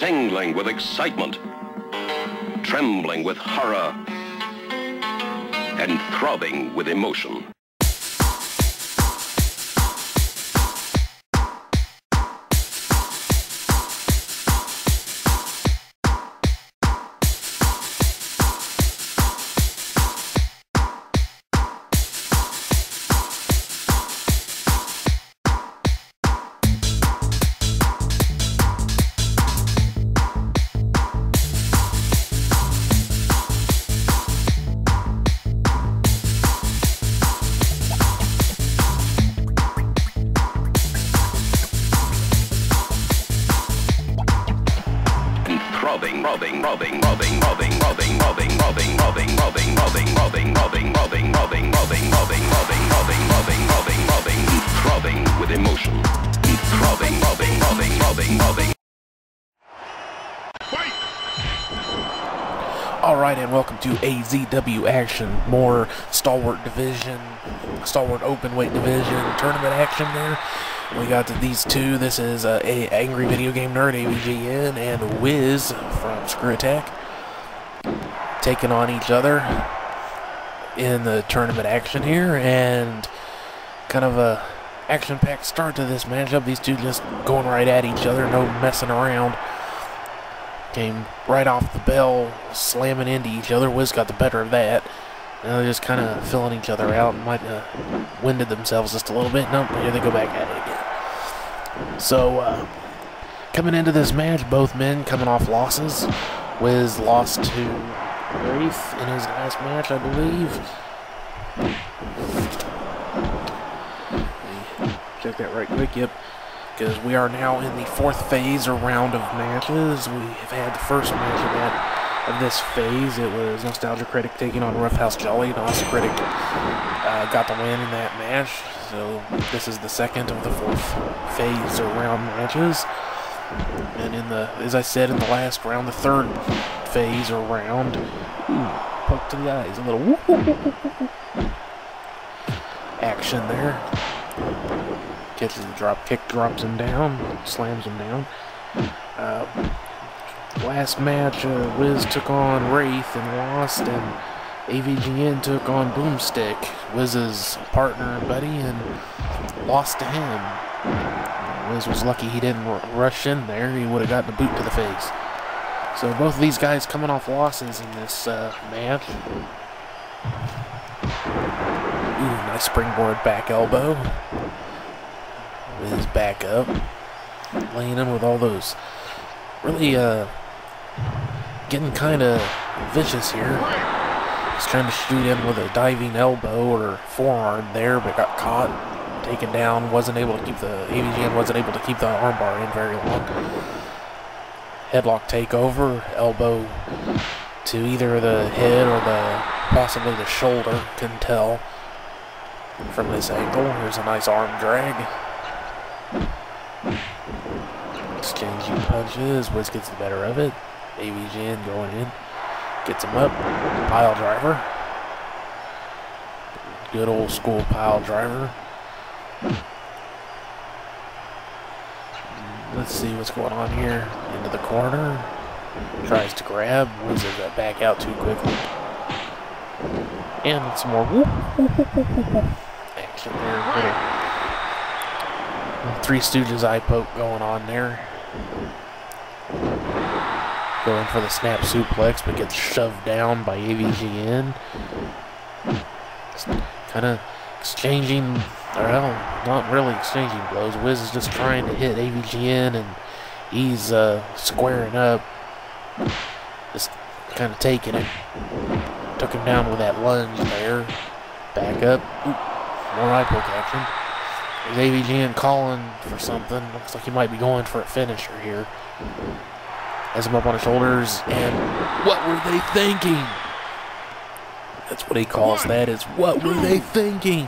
tingling with excitement, trembling with horror, and throbbing with emotion. Throbbing with emotion. Throbbing. Alright, and welcome to AZW action. More Stalwart Openweight Division Tournament action there. We got these two. This is a Angry Video Game Nerd, AVGN, and Wiz from ScewAttack taking on each other in the tournament action here, and kind of a action-packed start to this matchup. These two just going right at each other, no messing around. Came right off the bell, slamming into each other. Wiz got the better of that. Now they're just kind of filling each other out. Might have winded themselves just a little bit. Nope, here they go back at it again. So, coming into this match, both men coming off losses. Wiz lost to Wraith in his last match, I believe. Check that right quick, yep. Because we are now in the fourth phase or round of matches. We have had the first match of this phase. It was Nostalgia Critic taking on Roughhouse Jolly. Nostalgia Critic got the win in that match. So this is the second of the fourth phase or round matches. And in the, as I said in the last round, the third phase or round, poke to the eyes, a little action there. Catches the drop kick, drops him down, slams him down. Last match, Wiz took on Wraith and lost, and AVGN took on Boomstick, Wiz's partner and buddy, and lost to him. Wiz was lucky he didn't rush in there. He would have gotten a boot to the face. So both of these guys coming off losses in this match. Ooh, nice springboard back elbow. Wiz back up, laying in with all those, really getting kind of vicious here. He's trying to shoot in with a diving elbow or forearm there, but got caught, taken down, wasn't able to keep the, AVGN wasn't able to keep the armbar in very long. Headlock takeover, elbow to either the head or possibly the shoulder, couldn't tell from this angle. Here's a nice arm drag. Exchanging punches. Wiz gets the better of it. AVGN going in. Gets him up. Pile driver. Good old school pile driver. Let's see what's going on here. Into the corner. Tries to grab. Wiz does that back out too quickly. And some more action there. Three Stooges eye poke going on there. Going for the snap suplex, but gets shoved down by AVGN. Kind of exchanging, well, not really exchanging blows. Wiz is just trying to hit AVGN, and he's squaring up. Just kind of taking it. Took him down with that lunge there. Back up. Ooh, more eye poke action. There's AVGN calling for something. Looks like he might be going for a finisher here. Has him up on his shoulders, and what were they thinking? That's what he calls that, is what were they thinking?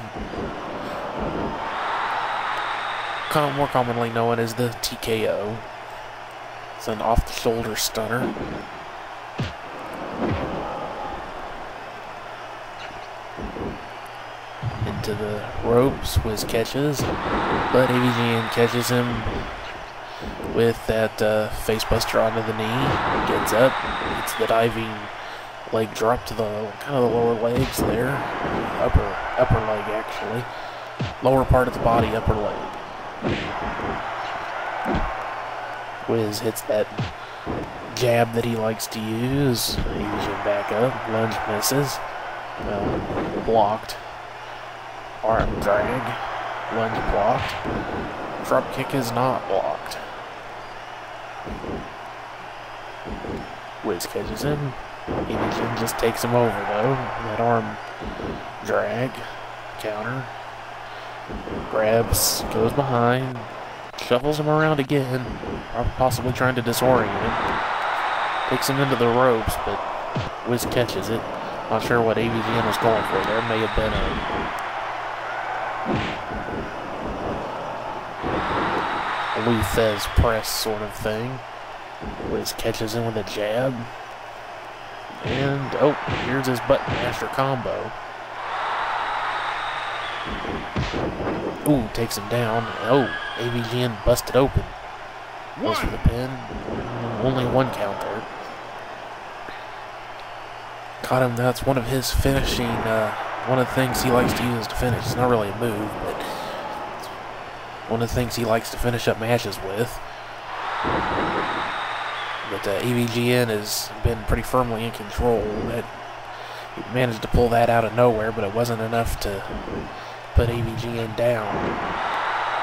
More commonly known as the TKO. It's an off-the-shoulder stunner. Into the ropes, Wiz catches, but AVGN catches him with that face buster onto the knee. Gets up, gets the diving leg drop to the kind of the lower legs there. Upper leg actually. Lower part of the body, upper leg. Wiz hits that jab that he likes to use. AVGN back up. Lunge misses. Well, blocked. Arm drag. Lunge blocked. Drop kick is not blocked. Wiz catches him. AVGN just takes him over though. That arm drag. Counter. Grabs. Goes behind. Shuffles him around again, possibly trying to disorient him. Takes him into the ropes, but Wiz catches it. Not sure what AVGN was going for there. May have been a Luthez press sort of thing. Wiz catches him with a jab. And, oh, here's his button master combo. Ooh, takes him down. Oh, AVGN busted open. Goes for the pin. Only one count there. Caught him. That's one of his finishing, one of the things he likes to use to finish. It's not really a move, but it's one of the things he likes to finish up matches with. But AVGN has been pretty firmly in control. He managed to pull that out of nowhere, but it wasn't enough to put AVGN down.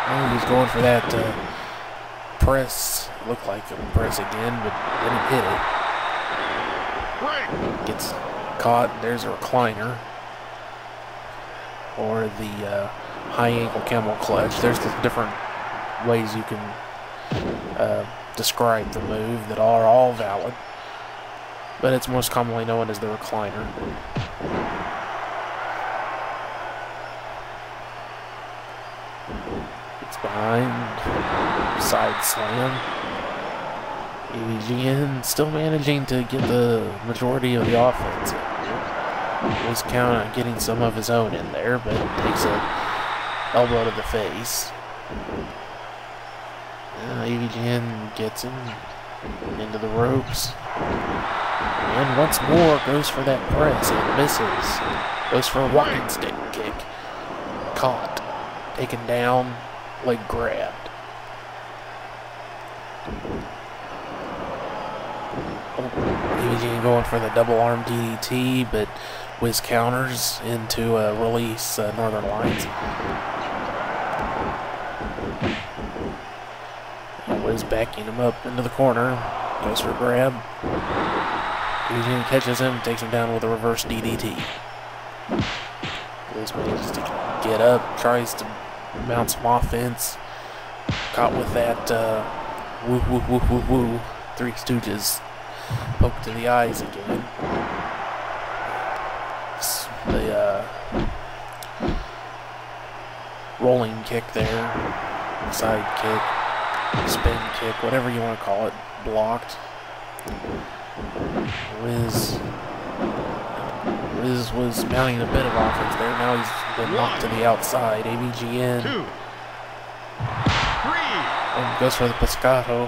Oh, he's going for that press. Looked like a press again, but didn't hit it. Gets caught. There's a recliner. Or the high ankle camel clutch. There's the different ways you can describe the move that are all valid. But it's most commonly known as the recliner. It's behind. Side slam. AVGN still managing to get the majority of the offense in here. He's counting on getting some of his own in there, but takes an elbow to the face. AVGN gets him into the ropes. And once more goes for that press and misses. Goes for a walking stick kick. Caught. Taken down. Leg grabbed. AVGN going for the double arm DDT, but Wiz counters into a release Northern Lights. Wiz backing him up into the corner. Goes for a grab. AVGN catches him, takes him down with a reverse DDT. Wiz manages to get up, tries to mount some offense. Caught with that woo woo woo woo woo. Three Stooges poke to the eyes again. The rolling kick there, side kick, spin kick, whatever you want to call it, blocked. Wiz was mounting a bit of offense there. Now he's been knocked to the outside. AVGN. 2, 3. And goes for the Pescato.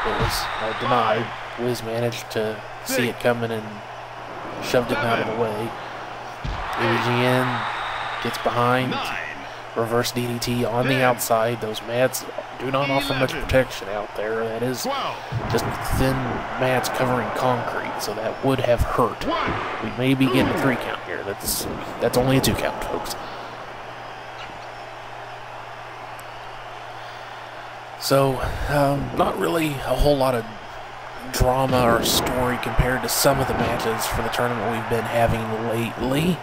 It was denied. Wiz managed to see it coming and shoved him out of the way. AVGN gets behind. Reverse DDT on the outside. Those mats do not offer much protection out there. That is just thin mats covering concrete, so that would have hurt. We may be getting a 3 count here. That's only a 2 count, folks. So, not really a whole lot of drama or story compared to some of the matches for the tournament we've been having lately.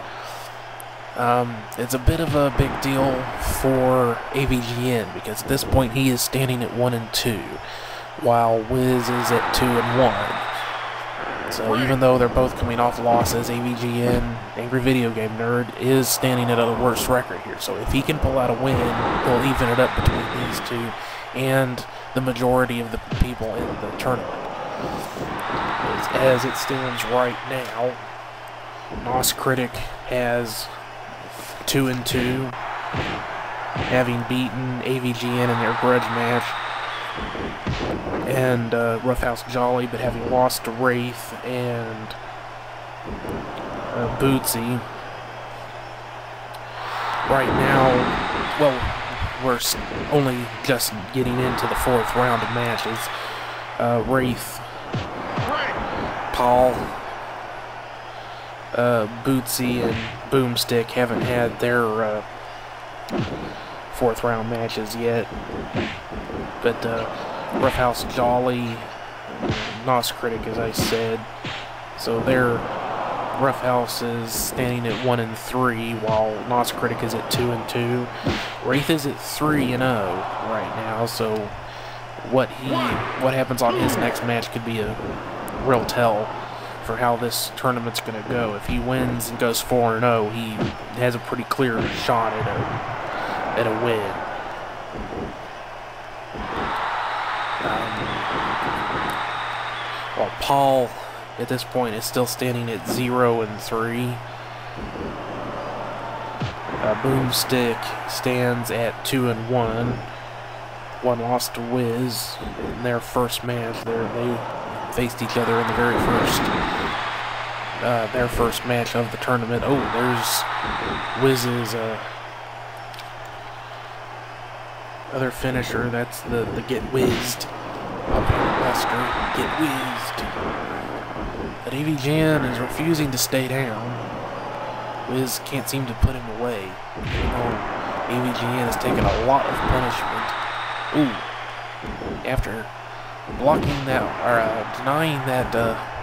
It's a bit of a big deal for AVGN because at this point he is standing at 1-2, while Wiz is at 2-1. So even though they're both coming off losses, AVGN, Angry Video Game Nerd, is standing at a worse record here. So if he can pull out a win, he'll even it up between these two and the majority of the people in the tournament. As it stands right now, Nos Critic has 2-2, having beaten AVGN in their grudge match and Roughhouse Jolly, but having lost to Wraith and Bootsy. Right now, well, we're only just getting into the 4th round of matches. Wraith, Paul, Bootsy, and Boomstick haven't had their 4th round matches yet. But Roughhouse Jolly, Nos Critic, as I said. So their Roughhouse is standing at 1-3, while Nos Critic is at 2-2. Wraith is at 3-0 right now. So what happens on his next match could be a real tell for how this tournament's going to go. If he wins and goes 4-0, he has a pretty clear shot at a win. While Paul, at this point, is still standing at 0-3. Boomstick stands at 2-1. One loss to Wiz in their first match. They faced each other in the very first, their first match of the tournament. Oh, there's Wiz's other finisher. That's the get whizzed. Buster, get whizzed. But AVGN is refusing to stay down. Wiz can't seem to put him away. AVGN has taken a lot of punishment. Ooh. After blocking that, or denying that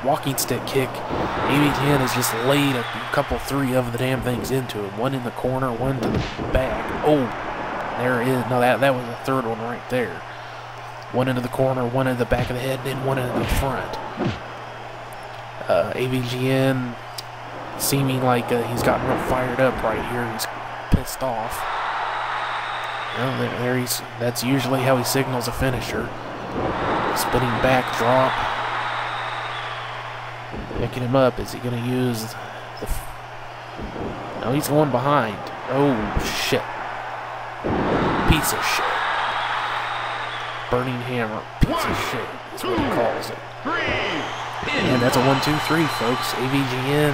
walking stick kick, AVGN has just laid a couple, 3 of the damn things into him. One in the corner, one to the back. Oh, there it is. No, that was the 3rd one right there. One into the corner, one in the back of the head, then one into the front. AVGN seeming like he's gotten real fired up right here. He's pissed off. Well, that's usually how he signals a finisher. Spinning backdrop. Picking him up. Is he going to use the... No, he's going behind. Oh, shit. Piece of shit. Burning hammer. Piece of shit is what he calls it. And that's a 1-2-3, folks. AVGN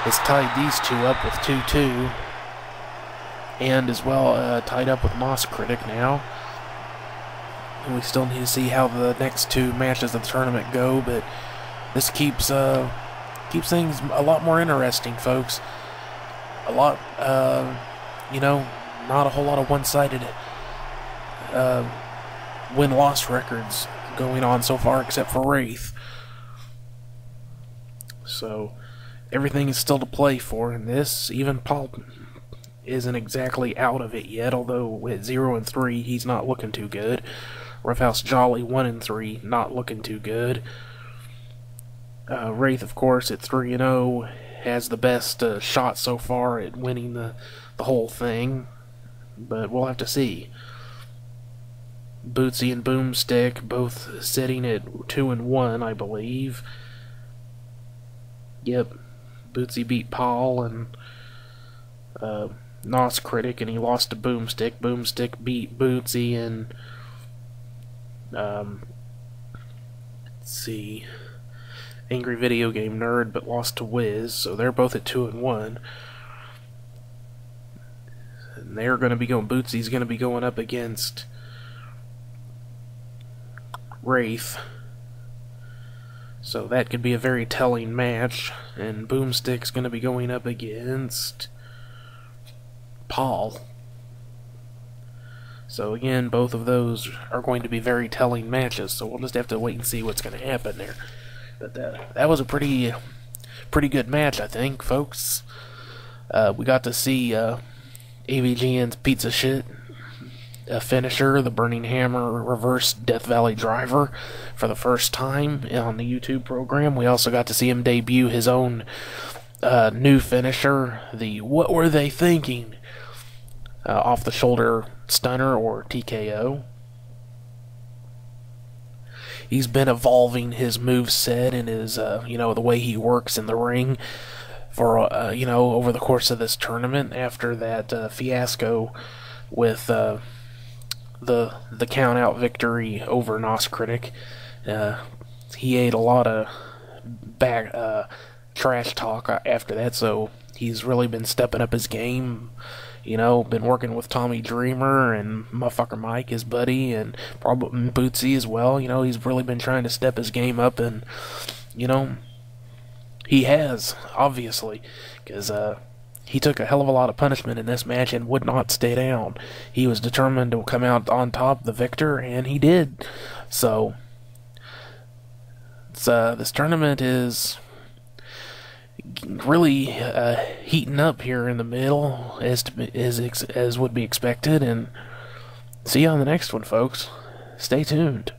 has tied these two up with 2-2. And as well tied up with Nos Critic now. And we still need to see how the next 2 matches of the tournament go, but this keeps things a lot more interesting, folks. A lot, you know, not a whole lot of one-sided win-loss records going on so far, except for Wraith. So everything is still to play for in this. Even Paul isn't exactly out of it yet, although at 0-3 he's not looking too good. Roughhouse Jolly 1-3, not looking too good. Wraith, of course, at 3-0 has the best shot so far at winning the whole thing, but we'll have to see. Bootsy and Boomstick both sitting at 2-1, I believe. Yep, Bootsy beat Paul and Nos Critic, and he lost to Boomstick. Boomstick beat Bootsy and let's see, Angry Video Game Nerd, but lost to Wiz, so they're both at 2-1. And they're going to be going, Bootsy's going to be going up against Wraith. So that could be a very telling match. And Boomstick's going to be going up against Paul. So again, both of those are going to be very telling matches, so we'll just have to wait and see what's going to happen there. But that was a pretty good match, I think, folks. We got to see AVGN's Pizza Shit finisher, the Burning Hammer Reverse Death Valley Driver, for the first time on the YouTube program. We also got to see him debut his own new finisher, the What Were They Thinking off the shoulder stunner, or TKO. He's been evolving his moveset and his, you know, the way he works in the ring for, you know, over the course of this tournament after that fiasco with the count-out victory over Critic. He ate a lot of trash talk after that, so he's really been stepping up his game. You know, been working with Tommy Dreamer and motherfucker Mike, his buddy, and probably Bootsy as well. You know, he's really been trying to step his game up, and, you know, he has, obviously, because he took a hell of a lot of punishment in this match and would not stay down. He was determined to come out on top, the victor, and he did. So, this tournament is really heating up here in the middle, as would be expected, and see you on the next one, folks. Stay tuned.